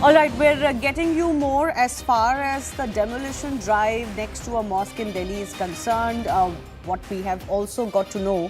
All right, we're getting you more as far as the demolition drive next to a mosque in Delhi is concerned. What we have also got to know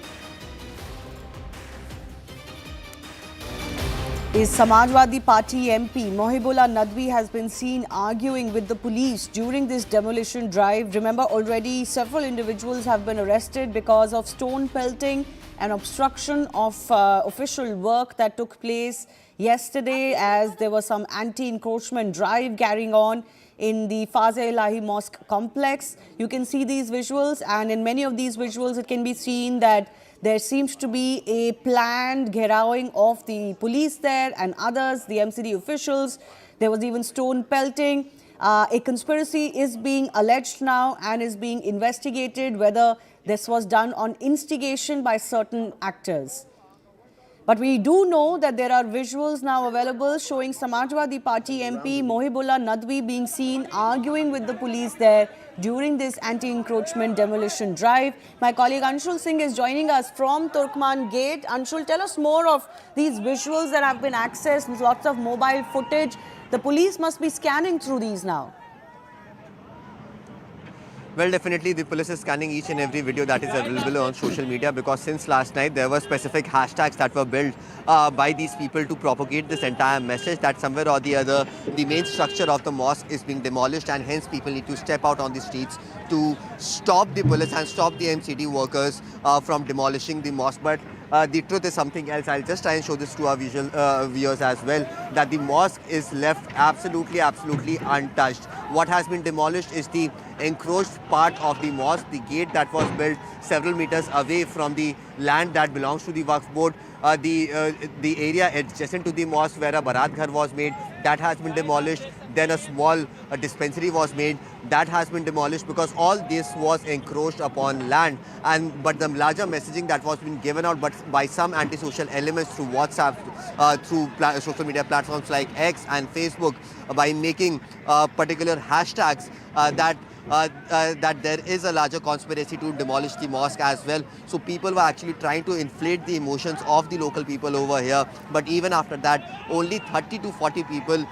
is Samajwadi Party MP Mohibullah Nadwi has been seen arguing with the police during this demolition drive. Remember, already several individuals have been arrested because of stone pelting and obstruction of official work that took place yesterday, as there was some anti-encroachment drive carrying on in the Fazl-e-Ilahi Mosque complex. You can see these visuals, and in many of these visuals it can be seen that there seems to be a planned gherawing of the police there and others, the MCD officials. There was even stone pelting. A conspiracy is being alleged now and is being investigated whether this was done on instigation by certain actors. But we do know that there are visuals now available showing Samajwadi Party MP Mohibullah Nadwi being seen arguing with the police there during this anti-encroachment demolition drive. My colleague Anshul Singh is joining us from Turkman Gate. Anshul, tell us more of these visuals that have been accessed with lots of mobile footage. The police must be scanning through these now. Well, definitely the police is scanning each and every video that is available on social media, because since last night there were specific hashtags that were built by these people to propagate this entire message that somewhere or the other the main structure of the mosque is being demolished, and hence people need to step out on the streets to stop the police and stop the MCD workers from demolishing the mosque. But the truth is something else. I'll just try and show this to our viewers as well, that the mosque is left absolutely untouched. What has been demolished is the encroached part of the mosque, the gate that was built several meters away from the land that belongs to the Waqf Board. The area adjacent to the mosque where a Barat Ghar was made, that has been demolished. Then a small dispensary was made, that has been demolished, because all this was encroached upon land. But the larger messaging that was being given out by some antisocial elements through WhatsApp, through social media platforms like X and Facebook, by making particular hashtags that there is a larger conspiracy to demolish the mosque as well. So people were actually trying to inflate the emotions of the local people over here. But even after that, only 30 to 40 people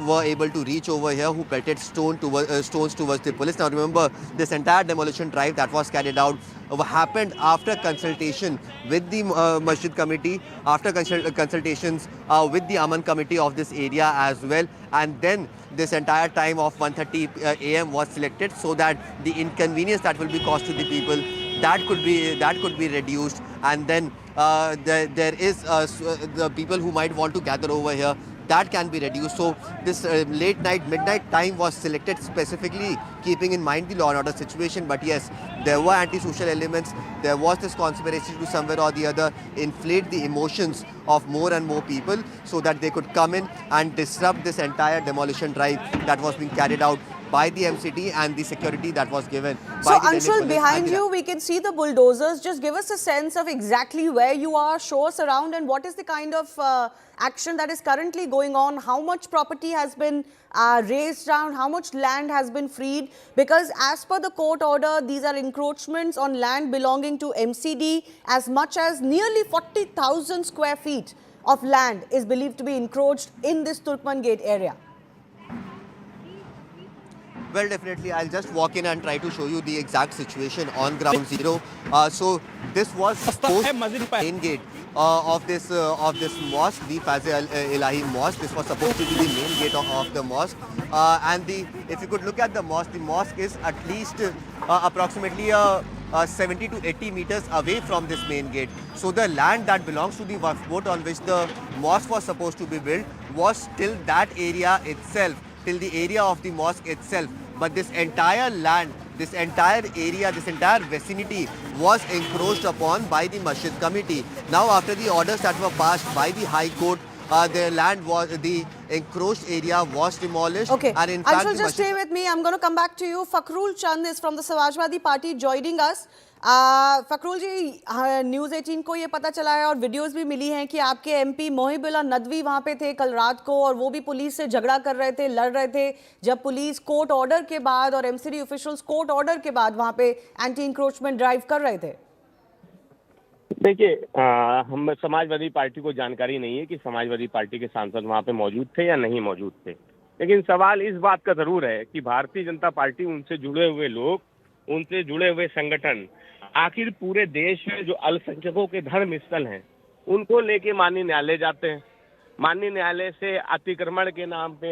were able to reach over here who pelted stones towards the police. Now remember, this entire demolition drive that was carried out happened after consultation with the Masjid Committee, after consultations with the Aman Committee of this area as well. And then this entire time of 1:30 a.m. was selected so that the inconvenience that will be caused to the people, that could be reduced. And then there is the people who might want to gather over here, that can be reduced. So this midnight time was selected specifically keeping in mind the law and order situation. But yes, there were anti-social elements. There was this conspiracy to somewhere or the other inflate the emotions of more and more people so that they could come in and disrupt this entire demolition drive that was being carried out by the MCD and the security that was given. So Anshul, behind you we can see the bulldozers. Just give us a sense of exactly where you are, show us around, and what is the kind of action that is currently going on. How much property has been razed down, how much land has been freed, because as per the court order, these are encroachments on land belonging to MCD. As much as nearly 40,000 square feet of land is believed to be encroached in this Turkman Gate area. Well, definitely, I'll just walk in and try to show you the exact situation on ground zero. So this was post main gate of this mosque, the Fazl-e-Ilahi Mosque. This was supposed to be the main gate of the mosque. If you could look at the mosque is at least approximately 70 to 80 meters away from this main gate. So the land that belongs to the Waqf Board on which the mosque was supposed to be built was till that area itself, till the area of the mosque itself. But this entire land, this entire area, this entire vicinity was encroached upon by the Masjid Committee. Now after the orders that were passed by the High Court, the encroached area was demolished. Okay, and in fact, Anshul, just stay with me. I'm going to come back to you. Fakhrul Chand is from the Samajwadi Party joining us. Fakhrul ji, news 18 को ये पता चला है और videos भी मिली हैं कि आपके एमपी मोहिबुल्लाह नदवी वहां पे थे कल रात को, और वो भी पुलिस से झगड़ा कर रहे थे, लड़ रहे थे, जब पुलिस कोर्ट ऑर्डर के बाद और एमसीडी ऑफिशियल्स कोर्ट ऑर्डर के बाद वहां पे एंटी इंक्रोचमेंट ड्राइव कर रहे थे. देखिए, हम समाजवादी पार्टी को जानकारी नहीं है कि समाजवादी पार्टी के सांसद वहां पे मौजूद थे या नहीं मौजूद थे। लेकिन सवाल इस बात का जरूर है कि भारतीय जनता पार्टी, उनसे जुड़े हुए लोग, उनसे जुड़े हुए संगठन आखिर पूरे देश में जो अल्पसंख्यकों के धर्म स्थल हैं उनको लेके माननीय न्यायालय जाते हैं। माननीय न्यायालय से अतिक्रमण के नाम पे,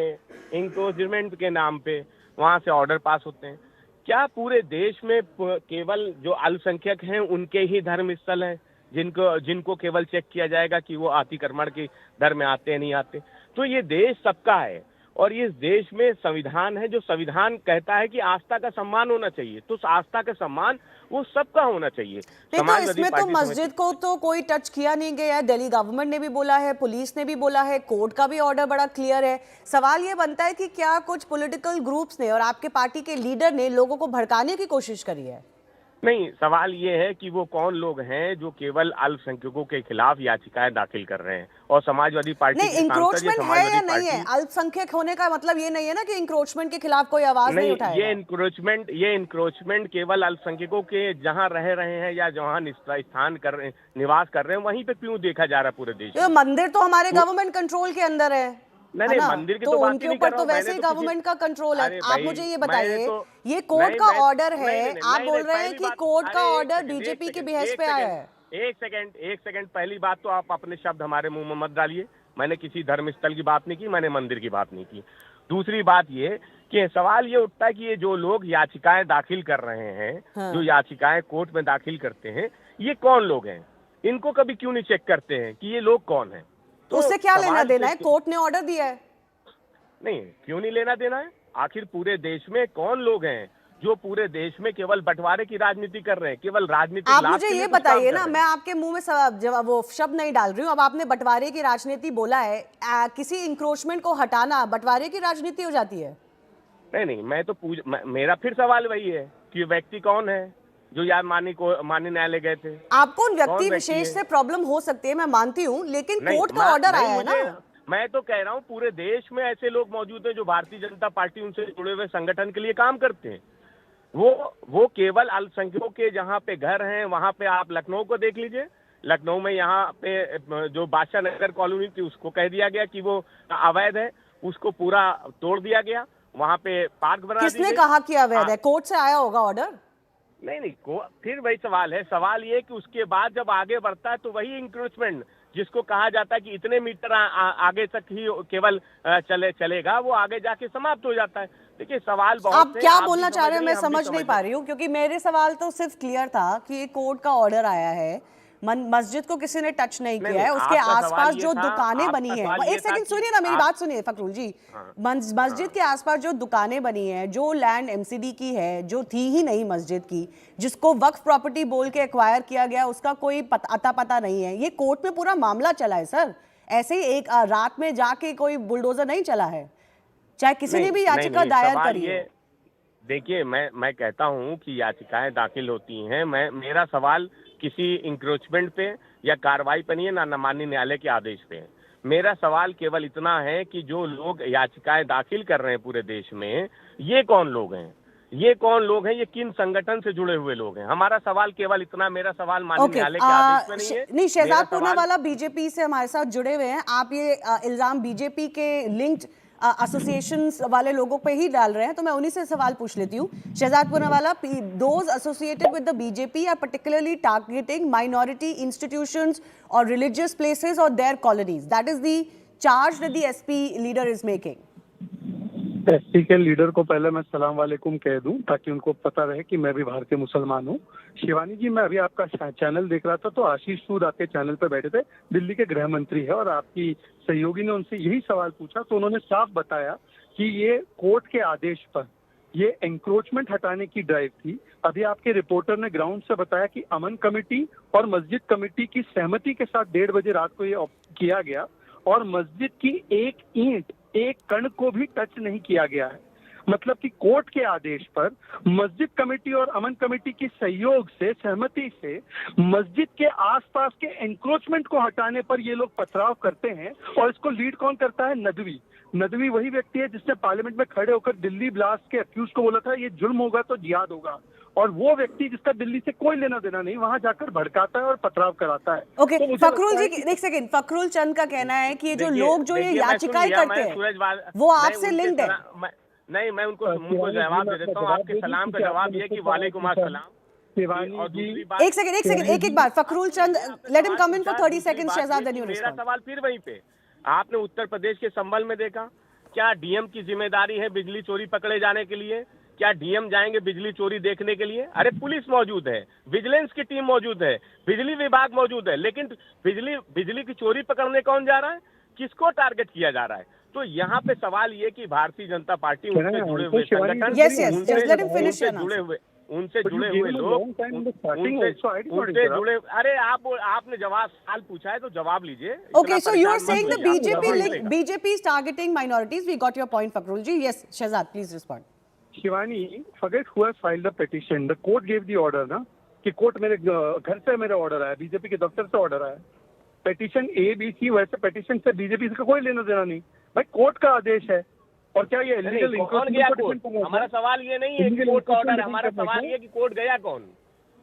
इंक्रोचमेंट के नाम पे वहां से ऑर्डर पास होते हैं। क्या पूरे देश में केवल जो अल्पसंख्यक हैं उनके ही धर्म स्थल हैं जिनको जिनको केवल चेक किया जाएगा कि वो अतिक्रमण के दर में आते हैं नहीं आते? तो ये देश सबका है और इस देश में संविधान है, जो संविधान कहता है कि आस्था का सम्मान होना चाहिए। तो उस आस्था का सम्मान वो सबका होना चाहिए। नहीं, तो इसमें तो मस्जिद को तो कोई टच किया नहीं गया है। दिल्ली गवर्नमेंट ने भी बोला है, पुलिस ने भी बोला है, कोर्ट का भी ऑर्डर बड़ा क्लियर है। सवाल ये बनता है कि क्या कुछ पॉलिटिकल ग्रुप्स ने और आपके पार्टी के लीडर ने लोगों को भड़काने की कोशिश करी है? नहीं, सवाल ये है कि वो कौन लोग हैं जो केवल अल्पसंख्यकों के खिलाफ याचिकाएं दाखिल कर रहे हैं और समाजवादी पार्टी नहीं, के सांसद या इंक्रोचमेंट है या समाजवादी नहीं है? पार्टी। अल्पसंख्यक होने का मतलब ये नहीं है ना कि इंक्रोचमेंट के खिलाफ कोई आवाज नहीं नहीं, उठाएगा। ये इंक्रोचमेंट केवल अल्पसंख्यकों के जहां रह रहे हैं या जहां निवास कर रहे हैं वहीं पे क्यों देखा जा रहा है पूरे देश तो में? मंदिर तो हमारे गवर्नमेंट कंट्रोल के अंदर है नहीं, ना? मंदिर की तो तो बात ही उनके नहीं ऊपर कर रहा तो हूं। वैसे ही गवर्नमेंट का कंट्रोल है। अरे आप भाई, मुझे ये मैंने बताइए, तो ये कोर्ट का ऑर्डर है, आप नहीं, बोल रहे हैं पहली कि बात, कोर्ट का अरे ऑर्डर बीजेपी के बिहेस्ट पे आया है। एक सेकंड, पहली बात तो आप अपने शब्द हमारे मुंह में मत डालिए। मैंने किसी धर्म स्थल की बात नहीं की, मैंने मंदिर की बात नहीं की। दूसरी बात ये कि सवाल ये उठता है कि ये जो लोग याचिकाएं दाखिल कर रहे हैं, हाँ। जो याचिकाएं कोर्ट में दाखिल करते हैं, ये कौन लोग हैं? इनको कभी क्यों नहीं चेक करते हैं कि ये लोग कौन हैं? तो उससे क्या लेना समाज देना है? के- कोर्ट ने ऑर्डर दिया है। नहीं, क्यों नहीं लेना देना है? आखिर पूरे देश में कौन लोग हैं जो पूरे देश में केवल बंटवारे की राजनीति कर रहे हैं, केवल राजनीतिक आप लाभ मुझे के लिए ये कुछ काम बताइए कर ना, रहे मैं हैं? आपके मुंह में जब वो शब्द नहीं डाल रही हूँ। अब आपने बंटवारे की राजनीति बोला है, किसी इंक्रोचमेंट को हटाना बंटवारे की राजनीति हो जाती है? नहीं, मैं तो मेरा फिर सवाल वही है कि व्यक्ति कौन है जो यार माननीय न्यायालय गए थे? आपको उन कौन व्यक्ति व्यक्ति विशेष है? से प्रॉब्लम हो सकती है, मैं मानती हूँ, लेकिन नहीं, कोर्ट का ऑर्डर नहीं, आया है ना। मैं तो कह रहा हूँ पूरे देश में ऐसे लोग मौजूद हैं जो भारतीय जनता पार्टी उनसे जुड़े हुए संगठन के लिए काम करते हैं। वो केवल अल्पसंख्यकों के जहाँ पे घर हैं वहां पे आप लखनऊ को देख लीजिए। लखनऊ में यहाँ पे जो बादशाह नगर कॉलोनी थी उसको कह दिया गया कि वो अवैध है, उसको पूरा तोड़ दिया गया, वहां पे पार्क बना दी किसने गई। कहा कि अवैध है? कोर्ट से आया होगा ऑर्डर। नहीं, फिर वही सवाल है। सवाल ये कि उसके बाद जब आगे बढ़ता है तो वही इंक्रोचमेंट जिसको कहा जाता है कि इतने मीटर आगे तक ही केवल चलेगा, वो आगे जाके समाप्त हो जाता है। देखिए, सवाल बहुत आप से क्या आप भी बोलना चाह रहे हैं, मैं हम भी समझ नहीं पा रही हूँ, क्योंकि मेरे सवाल तो सिर्फ क्लियर था कि ये कोर्ट का ऑर्डर आया है, मस्जिद को किसी ने टच नहीं किया है, उसके आसपास जो दुकानें बनी हैं। एक सेकंड सुनिए ना, मेरी बात सुनिए फखरुल जी। मस्जिद के आसपास जो दुकानें बनी हैं, जो लैंड एमसीडी की है, जो थी ही नहीं मस्जिद की, जिसको वक्फ प्रॉपर्टी बोल के एक्वायर किया गया, उसका कोई अता पता नहीं है। ये कोर्ट में पूरा मामला चला है सर। ऐसे ही एक रात में जाके कोई बुलडोजर नहीं चला है, चाहे किसी ने भी याचिका दायर करी है। देखिए, मैं कहता हूं कि याचिकाएं दाखिल होती हैं। मेरा सवाल किसी इंक्रोचमेंट पे या कार्रवाई पे नहीं है, ना माननीय न्यायालय के आदेश पे है। मेरा सवाल केवल इतना है कि जो लोग याचिकाएं दाखिल कर रहे हैं पूरे देश में, ये कौन लोग हैं? ये कौन लोग हैं? ये किन संगठन से जुड़े हुए लोग हैं? हमारा सवाल केवल इतना, मेरा सवाल माननीय न्यायालय के आदेश पे नहीं है। नहीं, शहजाद पूनावाला बीजेपी से हमारे साथ जुड़े हुए हैं। आप ये इल्जाम बीजेपी के लिंक्ड एसोसिएशंस वाले लोगों पे ही डाल रहे हैं, तो मैं उन्हीं से सवाल पूछ लेती हूँ। Shehzad Poonawalla, those associated with the BJP are particularly targeting minority institutions और रिलीजियस प्लेसेस और their colonies. That is the charge that the SP leader is making. SP के लीडर को पहले मैं सलाम वालेकुम कह दूं ताकि उनको पता रहे कि मैं भी भारतीय मुसलमान हूं। शिवानी जी, मैं अभी आपका चैनल देख रहा था तो आशीष सूद आपके चैनल पे बैठे थे, दिल्ली के गृह मंत्री है, और आपकी सहयोगी ने उनसे यही सवाल पूछा तो उन्होंने साफ बताया कि ये कोर्ट के आदेश पर ये एंक्रोचमेंट हटाने की ड्राइव थी। अभी आपके रिपोर्टर ने ग्राउंड से बताया कि अमन कमेटी और मस्जिद कमेटी की सहमति के साथ 1:30 बजे रात को ये किया गया और मस्जिद की एक ईंट, एक कण को भी टच नहीं किया गया है। मतलब कि कोर्ट के आदेश पर मस्जिद कमेटी और अमन कमेटी की सहयोग से, सहमति से मस्जिद के आसपास के एंक्रोचमेंट को हटाने पर ये लोग पथराव करते हैं। और इसको लीड कौन करता है? नदवी। नदवी वही व्यक्ति है जिसने पार्लियामेंट में खड़े होकर दिल्ली ब्लास्ट के अक्यूज को बोला था ये जुर्म होगा तो जिहाद होगा, और वो व्यक्ति जिसका दिल्ली से कोई लेना देना नहीं वहां जाकर भड़काता है और पथराव कराता है। ओके, तो मुझे फखरुल लगता जी, है कि- एक सेकंड, फखरुल चंद का कहना है कि ये जो देखिए- लोग जो ये देखिए, मैं याचिकाएं सुन लिया, करते मैं हैं सूरजवाल- वो मैं आपसे उनके लिंक्ड है। नहीं, मैं उनको शिवानी जी, जवाब मैं दे देता आपको हूँ। जवाब आपके दे दूं, सलाम का क्योंकि जवाब आपने ये है कि मुझसे वालेकुम सवाल पूछा। अस्सलाम। शिवानी और जी, दूसरी बात, एक सेकंड, एक बार Fakhrul Chand, let him come in for 30 दूसरी सेकंड्स बात शहजाद, ये देन कि यू मेरा रिस्पॉन्ड। सवाल फिर वहीं पे, आपने उत्तर प्रदेश के संबल में देखा क्या डीएम की जिम्मेदारी है बिजली चोरी पकड़े जाने के लिए? क्या डीएम जाएंगे बिजली चोरी देखने के लिए? अरे पुलिस मौजूद है, विजिलेंस की टीम मौजूद है, बिजली विभाग मौजूद है, लेकिन बिजली की चोरी पकड़ने कौन जा रहा है? किसको टारगेट किया जा रहा है? तो यहाँ पे सवाल ये कि भारतीय जनता पार्टी उनसे जुड़े हुए संगठन, Yes, let him finish your answer. उनसे But you जुड़े gave हुए him a लोग, long time in the starting also, I did not उनसे interrupt. जुड़े, अरे आपने जवाब सवाल पूछा है तो जवाब लीजिए। Okay, so you are saying the BJP BJP is targeting minorities. We got your point, Fakhrul ji. Yes, Shehzad, please respond. Shivani, forget who has filed the petition. The court gave the order ना कि court मेरे घर से मेरा order आया, BJP के दफ्तर से ऑर्डर आया। पेटिशन ABC, वैसे पेटिशन से बीजेपी का कोई लेना देना नहीं भाई, कोर्ट का आदेश है। और क्या ये इलीगल कौन गया कोर्ट? हमारा सवाल ये नहीं है कि कोर्ट का ऑर्डर, हमारा सवाल ये कि कोर्ट गया कौन?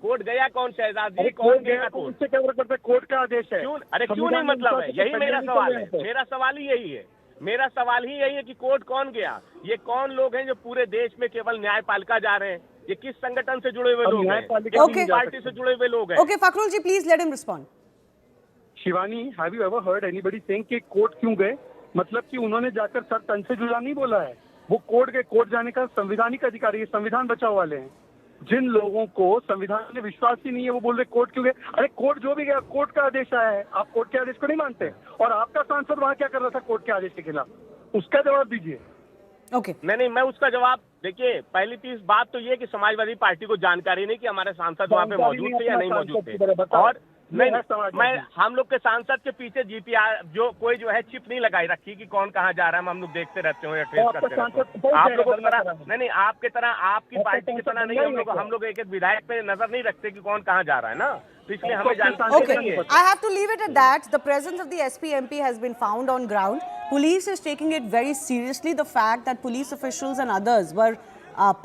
कोर्ट गया कौन शहजाद जी? कौन गया कोर्ट? उससे क्या फर्क पड़ता है? कोर्ट का आदेश है। क्यों? अरे क्यों नहीं मतलब है? यही मेरा सवाल है। मेरा सवाल ही यही है। मेरा सवाल ही यही है कि कोर्ट कौन गया? ये कौन लोग हैं जो पूरे देश में केवल न्यायपालिका जा रहे हैं? ये किस संगठन से जुड़े हुए लोग हैं? Okay. पार्टी से जुड़े हुए लोग हैं? Okay, Fakhrul ji, please let him respond. Shivani, have you ever heard anybody saying कि कोर्ट क्यों गए? मतलब कि उन्होंने जाकर सर तन से जुड़ा नहीं बोला है, वो कोर्ट गए। कोर्ट जाने का संवैधानिक अधिकारी है, संविधान बचाओ वाले हैं। जिन लोगों को संविधान में विश्वास ही नहीं है वो बोल रहे कोर्ट क्यों गए? अरे कोर्ट जो भी गया, कोर्ट का आदेश आया है, आप कोर्ट के आदेश को नहीं मानते? और आपका सांसद वहां क्या कर रहा था कोर्ट के आदेश के खिलाफ? उसका जवाब दीजिए। Okay. नहीं, मैं उसका जवाब, देखिए पहली चीज बात तो ये कि समाजवादी पार्टी को जानकारी नहीं कि हमारे सांसद वहाँ पे मौजूद थे या नहीं मौजूद थे। और नहीं, मैं हम लोग के सांसद के पीछे GPR जो कोई जो है चिप नहीं लगाई रखी कि कौन कहाँ जा रहा है, हम लोग देखते रहते हो या ट्रेस करते रहते हो। आप लोगों की तरह नहीं, आपके तरह आपकी पार्टी की तरह नहीं, हम लोग एक एक विधायक पे नजर नहीं रखते कि कौन कहाँ जा रहा है ना, तो इसलिए हमें जानकारी Okay, नहीं है। I have to leave it at that. The presence of the SP-MP has been found on ground. Police is taking it very seriously. The fact that police officials and others were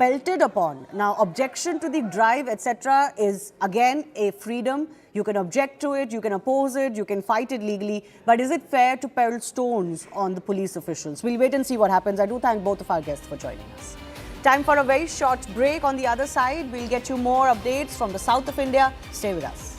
pelted upon. Now, objection to the drive, etc., is again a freedom. You can object to it, you can oppose it, you can fight it legally. But is it fair to pellet stones on the police officials? We'll wait and see what happens. I do thank both of our guests for joining us. Time for a very short break. On the other side, we'll get you more updates from the south of India. Stay with us.